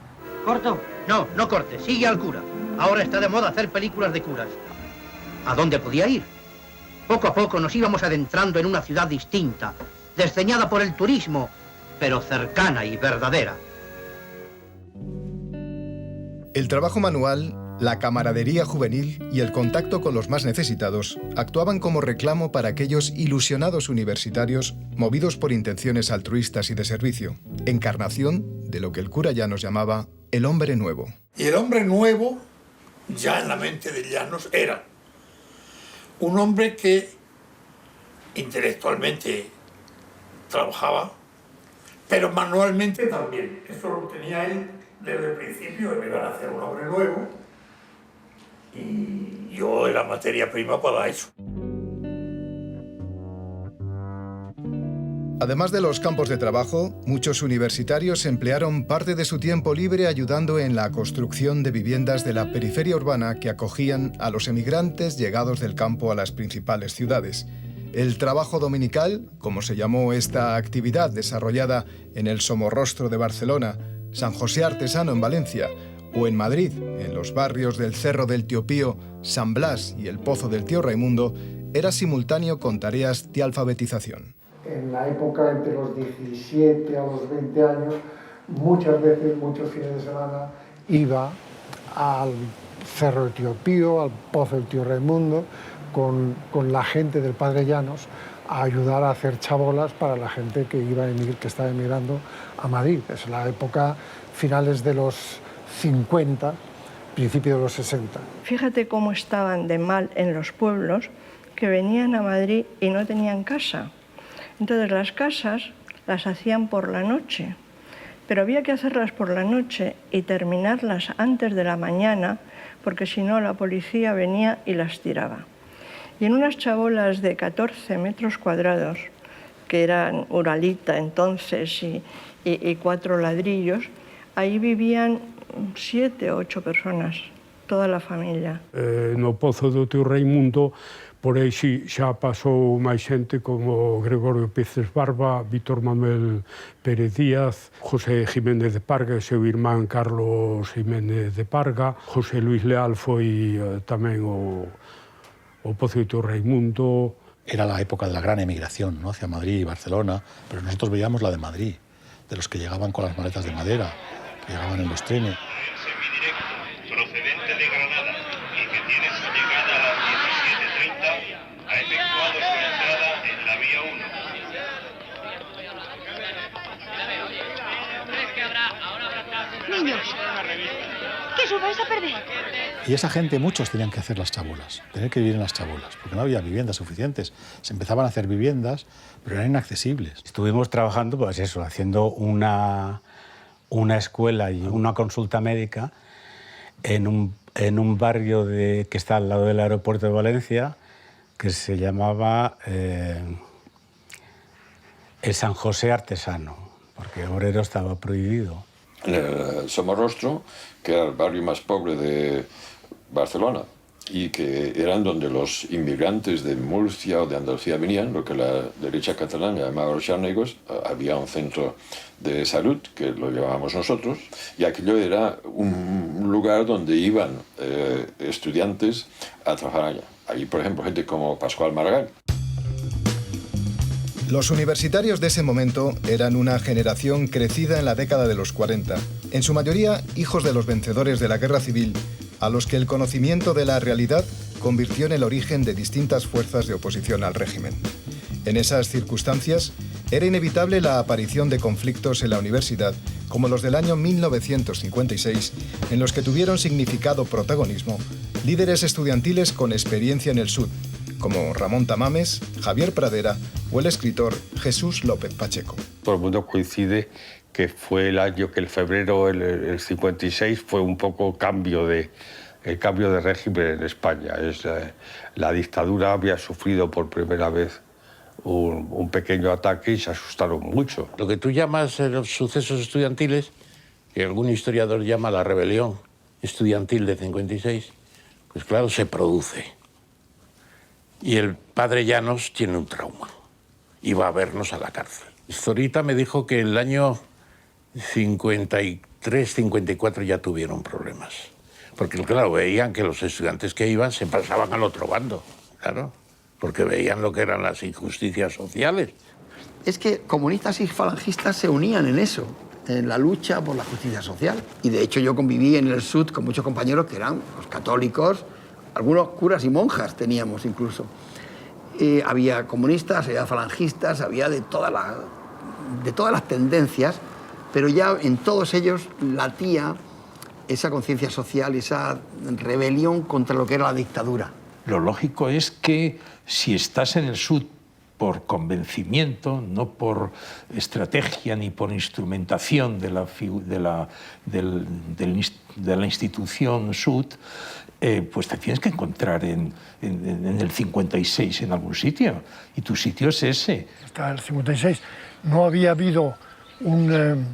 ¿Corto? No, no corte, sigue al cura. Ahora está de moda hacer películas de curas. ¿A dónde podía ir? Poco a poco nos íbamos adentrando en una ciudad distinta, desdeñada por el turismo, pero cercana y verdadera. El trabajo manual, la camaradería juvenil y el contacto con los más necesitados actuaban como reclamo para aquellos ilusionados universitarios movidos por intenciones altruistas y de servicio, encarnación de lo que el cura Llanos llamaba el hombre nuevo. Y el hombre nuevo, ya en la mente de Llanos, era un hombre que intelectualmente trabajaba, pero manualmente también. Eso lo tenía él desde el principio, me iban a hacer un hombre nuevo y yo era materia prima para eso. Además de los campos de trabajo, muchos universitarios emplearon parte de su tiempo libre ayudando en la construcción de viviendas de la periferia urbana que acogían a los emigrantes llegados del campo a las principales ciudades. El trabajo dominical, como se llamó esta actividad desarrollada en el Somorrostro de Barcelona, San José Artesano en Valencia o en Madrid, en los barrios del Cerro del Tío Pío, San Blas y el Pozo del Tío Raimundo, era simultáneo con tareas de alfabetización. En la época entre los 17 a los 20 años, muchas veces, muchos fines de semana, iba al Cerro del Tío Pío, al Pozo del Tío Raimundo, con la gente del padre Llanos, a ayudar a hacer chabolas para la gente que estaba emigrando a Madrid. Es la época finales de los 50, principio de los 60. Fíjate cómo estaban de mal en los pueblos que venían a Madrid y no tenían casa. Entonces las casas las hacían por la noche, pero había que hacerlas por la noche y terminarlas antes de la mañana, porque si no la policía venía y las tiraba. Y en unas chabolas de 14 metros cuadrados, que eran uralita entonces y 4 ladrillos, ahí vivían 7 o 8 personas, toda la familia. No Pozo do Tío Raimundo, por aí xa pasou máis xente como Gregorio Peces Barba, Víctor Manuel Pérez Díaz, José Jiménez de Parga e seu irmán Carlos Jiménez de Parga, José Luis Leal foi tamén o Pozo do Tío Raimundo. Era la época de la gran emigración, ¿no?, hacia Madrid y Barcelona, pero nosotros veíamos la de Madrid, de los que llegaban con las maletas de madera, que llegaban en los trenes. Procedente de Granada y que tiene su llegada a las 17:30, ha efectuado su entrada en la vía 1. Niños, que os vais a perder. Y esa gente, muchos tenían que hacer las chabolas, tener que vivir en las chabolas, porque no había viviendas suficientes. Se empezaban a hacer viviendas, pero eran inaccesibles. Estuvimos trabajando, pues eso, haciendo una escuela y una consulta médica en un barrio que está al lado del aeropuerto de Valencia, que se llamaba El San José artesano, porque obrero estaba prohibido. El Somorrostro, que era el barrio más pobre de Barcelona, y que eran donde los inmigrantes de Murcia o de Andalucía venían, lo que la derecha catalana llamaba los xarnegos. Había un centro de salud, que lo llamábamos nosotros, y aquello era un lugar donde iban estudiantes a trabajar allá. Allí, por ejemplo, gente como Pascual Maragall. Los universitarios de ese momento eran una generación crecida en la década de los 40, en su mayoría hijos de los vencedores de la Guerra Civil, a los que el conocimiento de la realidad convirtió en el origen de distintas fuerzas de oposición al régimen. En esas circunstancias, era inevitable la aparición de conflictos en la universidad, como los del año 1956, en los que tuvieron significado protagonismo líderes estudiantiles con experiencia en el Sud, como Ramón Tamames, Javier Pradera o el escritor Jesús López Pacheco. Todo el mundo coincide que fue el año que el febrero, el 56, fue un poco el cambio de régimen en España. La dictadura había sufrido por primera vez un pequeño ataque y se asustaron mucho. Lo que tú llamas los sucesos estudiantiles, que algún historiador llama la rebelión estudiantil de 56, pues claro, se produce. Y el padre Llanos tiene un trauma y va a vernos a la cárcel. Zorita me dijo que el año 53, 54 ya tuvieron problemas. Porque, claro, veían que los estudiantes que iban se pasaban al otro bando, claro, porque veían lo que eran las injusticias sociales. Es que comunistas y falangistas se unían en eso, en la lucha por la justicia social. Y de hecho yo conviví en el Sud con muchos compañeros que eran los católicos, algunos curas y monjas teníamos incluso. Había comunistas, había falangistas, había de todas las tendencias, pero ya en todos ellos latía esa conciencia social, esa rebelión contra lo que era la dictadura. Lo lógico es que si estás en el Sud por convencimiento, no por estrategia ni por instrumentación de la institución Sud, pues te tienes que encontrar en el 56 en algún sitio, y tu sitio es ese. Hasta el 56 no había habido un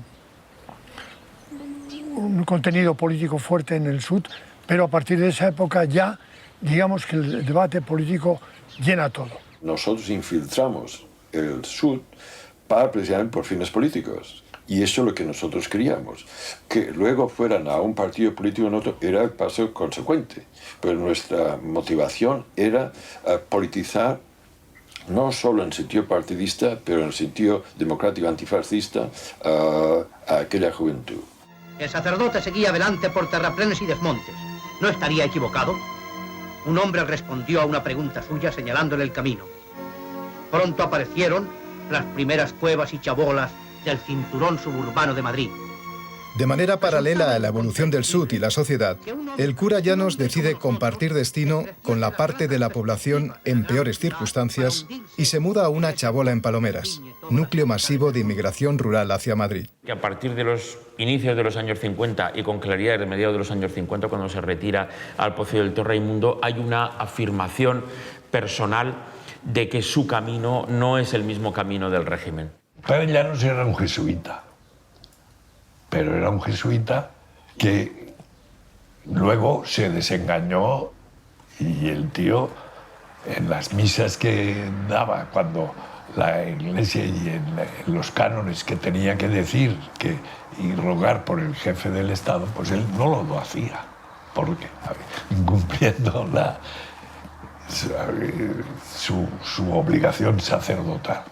contenido político fuerte en el Sud, pero a partir de esa época ya, digamos que el debate político llena todo. Nosotros infiltramos el Sud para presionar por fines políticos. Y eso es lo que nosotros queríamos. Que luego fueran a un partido político o otro era el paso consecuente. Pero nuestra motivación era politizar, no solo en sentido partidista, pero en sentido democrático antifascista, a aquella juventud. El sacerdote seguía adelante por terraplenes y desmontes. ¿No estaría equivocado? Un hombre respondió a una pregunta suya señalándole el camino. Pronto aparecieron las primeras cuevas y chabolas del cinturón suburbano de Madrid. De manera paralela a la evolución del Sud y la sociedad, el cura Llanos decide compartir destino con la parte de la población en peores circunstancias y se muda a una chabola en Palomeras, núcleo masivo de inmigración rural hacia Madrid. Que a partir de los inicios de los años 50 y con claridad desde mediados de los años 50, cuando se retira al Pozo del Torre Raimundo, hay una afirmación personal de que su camino no es el mismo camino del régimen. Padre Llanos era un jesuita, pero era un jesuita que luego se desengañó, y el tío, en las misas que daba, cuando la Iglesia y en los cánones que tenía que decir y rogar por el jefe del Estado, pues él no lo hacía, porque incumpliendo su obligación sacerdotal.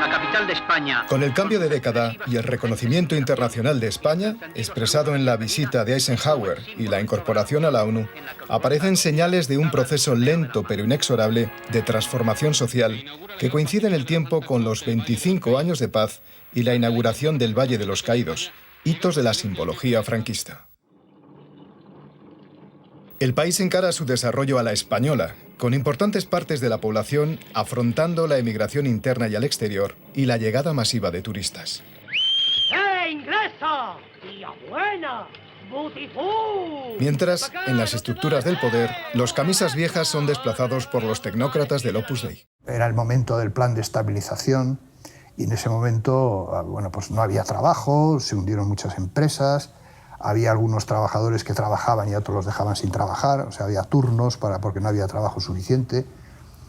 La capital de España. Con el cambio de década y el reconocimiento internacional de España, expresado en la visita de Eisenhower y la incorporación a la ONU, aparecen señales de un proceso lento pero inexorable de transformación social que coincide en el tiempo con los 25 años de paz y la inauguración del Valle de los Caídos, hitos de la simbología franquista. El país encara su desarrollo a la española, con importantes partes de la población afrontando la emigración interna y al exterior y la llegada masiva de turistas. ¡Inglesa! ¡Tía buena! ¡Butifú! Mientras, en las estructuras del poder, los camisas viejas son desplazados por los tecnócratas del Opus Dei. Era el momento del plan de estabilización, Y en ese momento, bueno, pues no había trabajo, se hundieron muchas empresas, había algunos trabajadores que trabajaban y otros los dejaban sin trabajar, o sea, había turnos porque no había trabajo suficiente,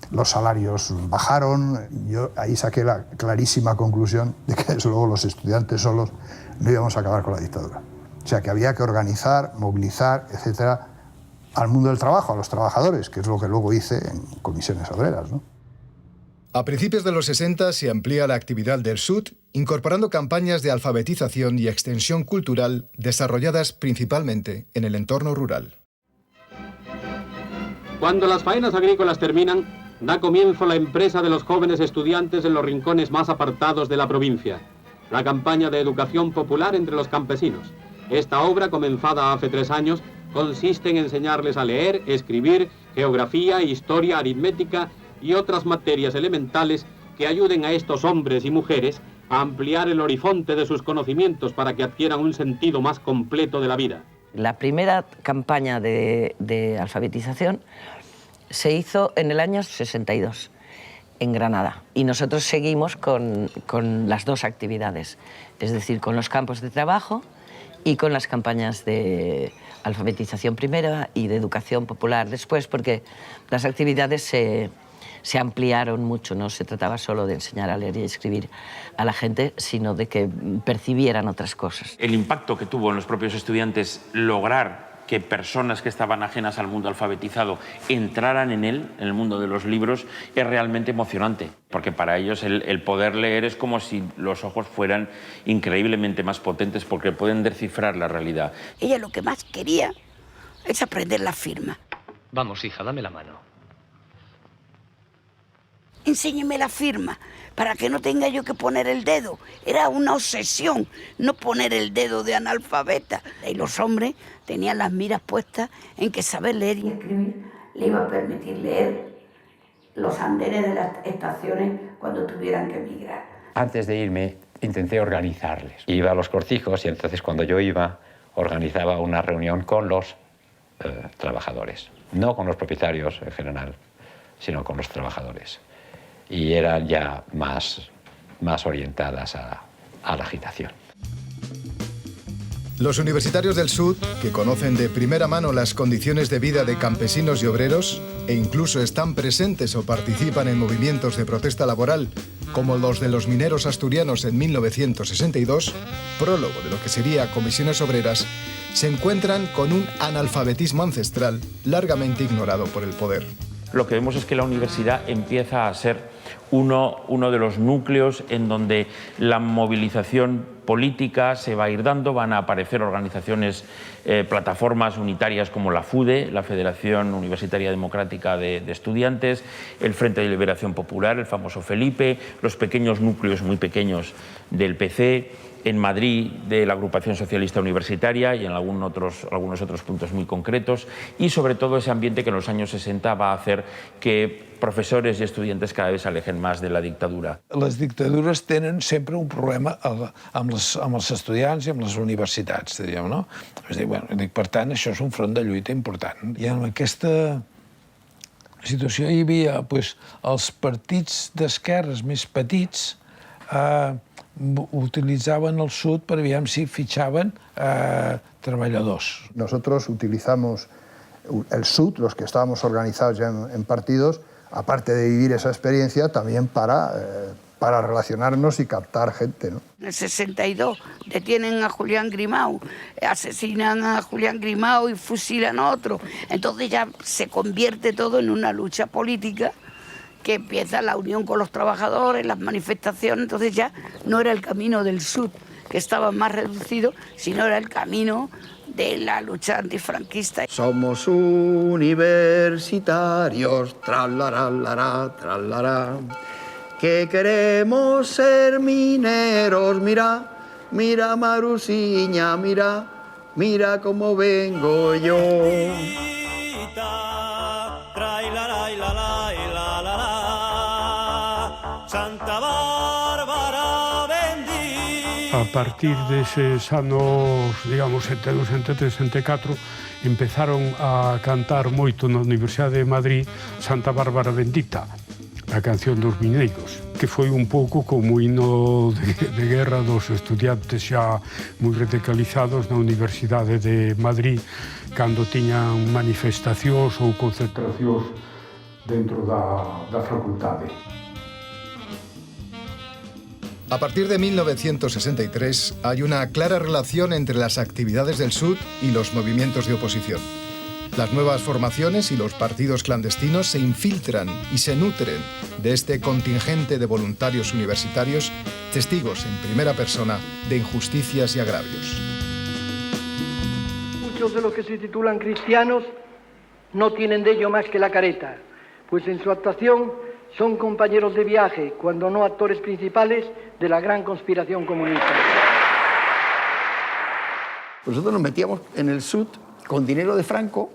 los salarios bajaron. Yo ahí saqué la clarísima conclusión de que desde luego los estudiantes solos no íbamos a acabar con la dictadura. O sea, que había que organizar, movilizar, etcétera, al mundo del trabajo, a los trabajadores, que es lo que luego hice en comisiones obreras, ¿no? A principios de los 60 se amplía la actividad del SUT, incorporando campañas de alfabetización y extensión cultural desarrolladas principalmente en el entorno rural. Cuando las faenas agrícolas terminan, da comienzo la empresa de los jóvenes estudiantes en los rincones más apartados de la provincia, la campaña de educación popular entre los campesinos. Esta obra, comenzada hace 3 años, consiste en enseñarles a leer, escribir, geografía, historia, aritmética y otras materias elementales que ayuden a estos hombres y mujeres a ampliar el horizonte de sus conocimientos para que adquieran un sentido más completo de la vida. La primera campaña de alfabetización se hizo en el año 62, en Granada. Y nosotros seguimos con las dos actividades, es decir, con los campos de trabajo y con las campañas de alfabetización primera y de educación popular después, porque las actividades se ampliaron mucho, no se trataba solo de enseñar a leer y escribir a la gente, sino de que percibieran otras cosas. El impacto que tuvo en los propios estudiantes lograr que personas que estaban ajenas al mundo alfabetizado entraran en él, en el mundo de los libros, es realmente emocionante, porque para ellos el poder leer es como si los ojos fueran increíblemente más potentes, porque pueden descifrar la realidad. Ella lo que más quería es aprender la firma. Vamos, hija, dame la mano. Enséñeme la firma, para que no tenga yo que poner el dedo. Era una obsesión no poner el dedo de analfabeta. Y los hombres tenían las miras puestas en que saber leer y escribir le iba a permitir leer los andenes de las estaciones cuando tuvieran que emigrar. Antes de irme, intenté organizarles. Iba a los cortijos y entonces cuando yo iba, organizaba una reunión con los trabajadores. No con los propietarios en general, sino con los trabajadores. Y eran ya más orientadas a la agitación. Los universitarios del SUD, que conocen de primera mano las condiciones de vida de campesinos y obreros, e incluso están presentes o participan en movimientos de protesta laboral, como los de los mineros asturianos en 1962, prólogo de lo que sería Comisiones Obreras, se encuentran con un analfabetismo ancestral largamente ignorado por el poder. Lo que vemos es que la universidad empieza a ser uno de los núcleos en donde la movilización política se va a ir dando. Van a aparecer organizaciones, plataformas unitarias como la FUDE, la Federación Universitaria Democrática de Estudiantes, el Frente de Liberación Popular, el famoso Felipe, los pequeños núcleos muy pequeños del PC, en Madrid de la Agrupación Socialista Universitaria y en algunos otros puntos muy concretos, y sobre todo ese ambiente que en los años 60 va a hacer que professores i estudiantes cada vegada s'alegen més de la dictadura. Les dictadures tenen sempre un problema amb els estudiants i amb les universitats, diríem, no? És a dir, bueno, per tant, això és un front de lluita important. I en aquesta situació hi havia els partits d'esquerres més petits utilizaban el SUD para ver si fichaban trabajadores. Nosotros utilizamos el SUD, los que estábamos organizados ya en partidos, aparte de vivir esa experiencia, también para relacionarnos y captar gente, ¿no? En el 62 detienen a Julián Grimau, asesinan a Julián Grimau y fusilan a otro. Entonces ya se convierte todo en una lucha política que empieza la unión con los trabajadores, las manifestaciones. Entonces ya no era el camino del SUD, que estaba más reducido, sino era el camino de la lucha antifranquista. Somos universitarios, tralará, tralará, que queremos ser mineros. Mira, mira Marusiña, mira, mira cómo vengo yo. Santa Bárbara bendita. A partir deses anos, digamos, 72, 73, 74, empezaron a cantar moito na Universidade de Madrid Santa Bárbara bendita, a canción dos mineiros, que foi un pouco como hino de guerra dos estudiantes xa moi radicalizados na Universidade de Madrid cando tiñan manifestacións ou concentracións dentro da facultade. A partir de 1963 hay una clara relación entre las actividades del SUD y los movimientos de oposición. Las nuevas formaciones y los partidos clandestinos se infiltran y se nutren de este contingente de voluntarios universitarios, testigos en primera persona de injusticias y agravios. Muchos de los que se titulan cristianos no tienen de ello más que la careta, pues en su actuación son compañeros de viaje, cuando no actores principales de la gran conspiración comunista. Nosotros nos metíamos en el SUD con dinero de Franco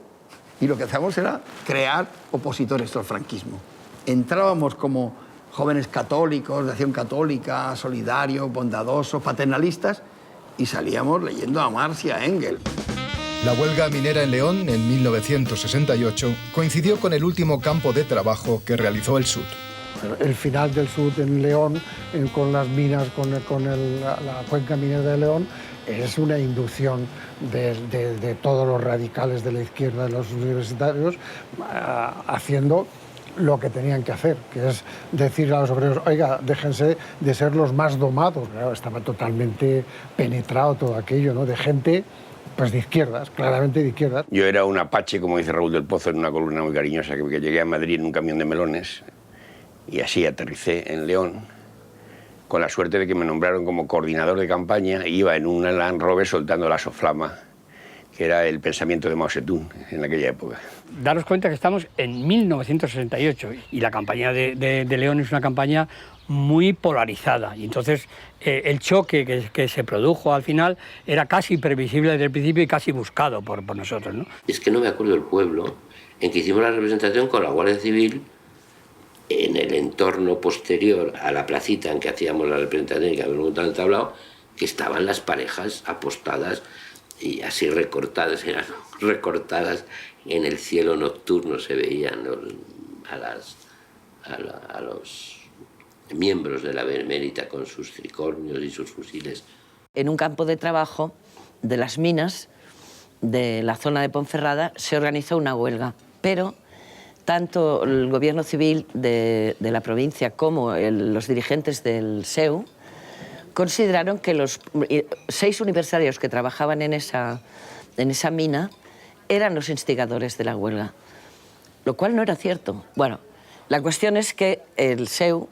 y lo que hacíamos era crear opositores al franquismo. Entrábamos como jóvenes católicos, de acción católica, solidarios, bondadosos, paternalistas, y salíamos leyendo a Marx y a Engels. La huelga minera en León, en 1968, coincidió con el último campo de trabajo que realizó el SUD. El final del SUD en León, con las minas, con la cuenca minera de León, es una inducción de todos los radicales de la izquierda, de los universitarios, haciendo lo que tenían que hacer, que es decir a los obreros, oiga, déjense de ser los más domados. Claro, estaba totalmente penetrado todo aquello, ¿no? De gente pues de izquierdas, claramente de izquierdas. Yo era un apache, como dice Raúl del Pozo en una columna muy cariñosa, que llegué a Madrid en un camión de melones y así aterricé en León, con la suerte de que me nombraron como coordinador de campaña e iba en un Land Rover soltando la soflama, que era el pensamiento de Mao Zedong en aquella época. Daros cuenta que estamos en 1968 y la campaña de León es una campaña muy polarizada, y entonces el choque que se produjo al final era casi previsible desde el principio y casi buscado por nosotros, ¿no? Es que no me acuerdo del pueblo en que hicimos la representación con la Guardia Civil en el entorno posterior a la placita en que hacíamos la representación y que habíamos montado el tablao, que estaban las parejas apostadas y así recortadas, eran recortadas en el cielo nocturno, se veían a los miembros de la Benemérita con sus tricornios y sus fusiles. En un campo de trabajo de las minas de la zona de Ponferrada se organizó una huelga, pero tanto el gobierno civil de la provincia como los dirigentes del SEU consideraron que los 6 universitarios que trabajaban en esa mina eran los instigadores de la huelga, lo cual no era cierto. Bueno, la cuestión es que el SEU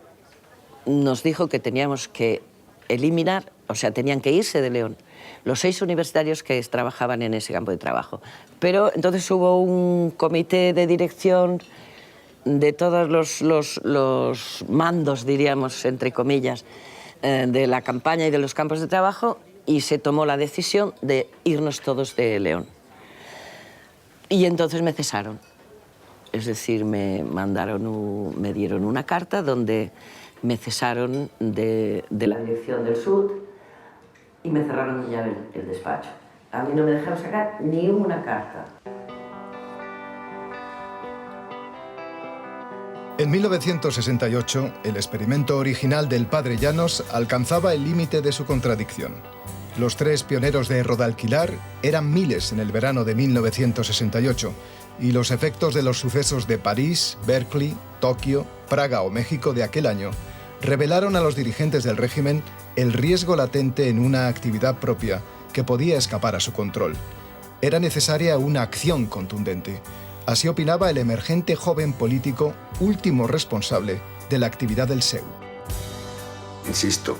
nos dijo que teníamos que eliminar, o sea, tenían que irse de León los 6 universitarios que trabajaban en ese campo de trabajo. Pero entonces hubo un comité de dirección de todos los mandos, diríamos, entre comillas, de la campaña y de los campos de trabajo, y se tomó la decisión de irnos todos de León. Y entonces me cesaron. Es decir, me dieron una carta donde me cesaron de la dirección del SUD y me cerraron ya el despacho. A mí no me dejaron sacar ni una carta. En 1968, el experimento original del padre Llanos alcanzaba el límite de su contradicción. Los 3 pioneros de Rodalquilar eran miles en el verano de 1968, y los efectos de los sucesos de París, Berkeley, Tokio, Praga o México de aquel año revelaron a los dirigentes del régimen el riesgo latente en una actividad propia que podía escapar a su control. Era necesaria una acción contundente. Así opinaba el emergente joven político, último responsable de la actividad del SEU. Insisto,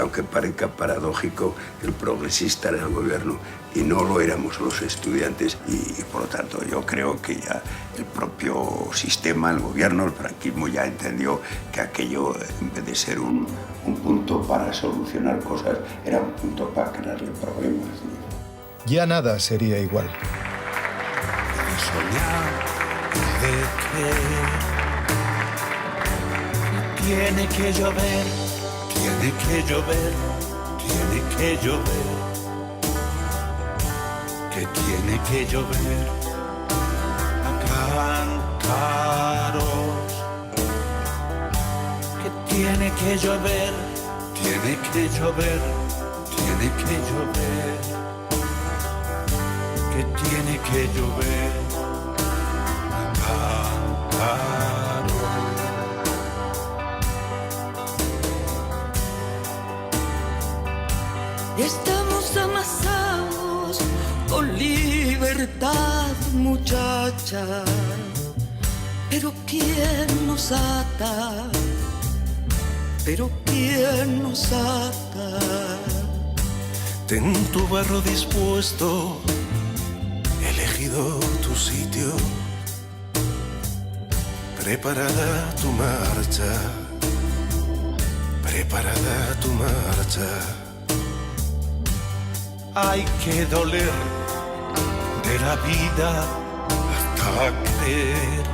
aunque parezca paradójico, el progresista era el gobierno y no lo éramos los estudiantes, y por lo tanto yo creo que ya el propio sistema, el gobierno, el franquismo ya entendió que aquello, en vez de ser un punto para solucionar cosas, era un punto para crearle problemas. Ya nada sería igual. Tiene que llover, tiene que llover, tiene que llover, que tiene que llover a cantaros, que tiene que llover, tiene que llover, tiene que llover, que tiene que llover. Estamos amasados con libertad, muchacha, pero ¿quién nos ata? Pero ¿quién nos ata? Ten tu barro dispuesto, elegido tu sitio, preparada tu marcha, preparada tu marcha. Hay que doler de la vida hasta creer